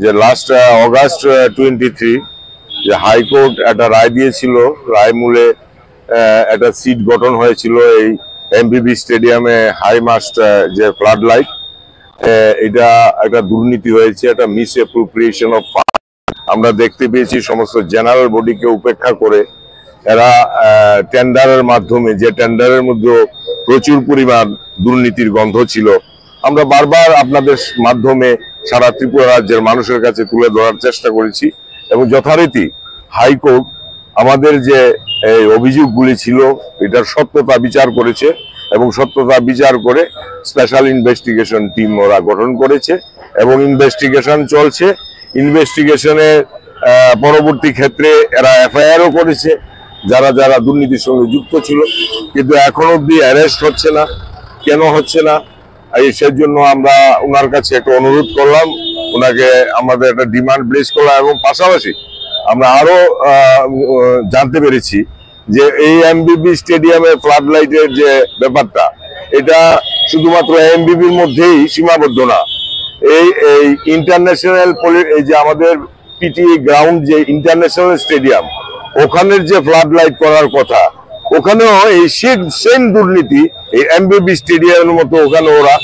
যে last August 23 যে high court একটা রায় দিয়েছিল, রায় মূলে একটা সিট গঠন হয়েছিল এই এমবিবি স্টেডিয়ামে হাই মাস্ট যে ফ্লাড লাইট, এটা একটা দুর্নীতি হয়েছে, একটা মিস অ্যাপ্রোপ্রিয়েশন অফ ফান্ড আমরা দেখতে পেয়েছি। সমস্ত জেনারেল বডিকে উপেক্ষা করে এরা টেন্ডারের মাধ্যমে, যে টেন্ডারের মধ্যে প্রচুর পরিমাণ দুর্নীতির গন্ধ ছিল, আমরা বারবার আপনাদের মাধ্যমে সারা ত্রিপুরা রাজ্যের মানুষের কাছে তুলে ধরার চেষ্টা করেছি এবং যথারীতি হাইকোর্ট আমাদের যে অভিযোগগুলি ছিল এটার সত্যতা বিচার করেছে এবং সত্যতা বিচার করে স্পেশাল ইনভেস্টিগেশন টিম ওরা গঠন করেছে এবং ইনভেস্টিগেশন চলছে। ইনভেস্টিগেশনের পরবর্তী ক্ষেত্রে এরা এফআইআরও করেছে যারা যারা দুর্নীতির সঙ্গে যুক্ত ছিল, কিন্তু এখন অবধি অ্যারেস্ট হচ্ছে না। কেন হচ্ছে না, সেজন্য আমরা ওনার কাছে একটা অনুরোধ করলাম, ওনাকে আমাদের একটা ডিমান্ড প্লেস করলাম এবং পাশাপাশি আমরা আরো জানতে পেরেছি যে এই এমবিবি স্টেডিয়ামের ফ্লাড লাইটের যে ব্যাপারটা, এটা শুধুমাত্র এমবিবির মধ্যেই সীমাবদ্ধ না। এই ইন্টারন্যাশনাল এই যে আমাদের পিটি গ্রাউন্ড যে ইন্টারন্যাশনাল স্টেডিয়াম, ওখানের যে ফ্লাড লাইট করার কথা, ওখানেও এই সেম দুর্নীতি এই এমবিবি স্টেডিয়ামের মতো ওখানে ওরা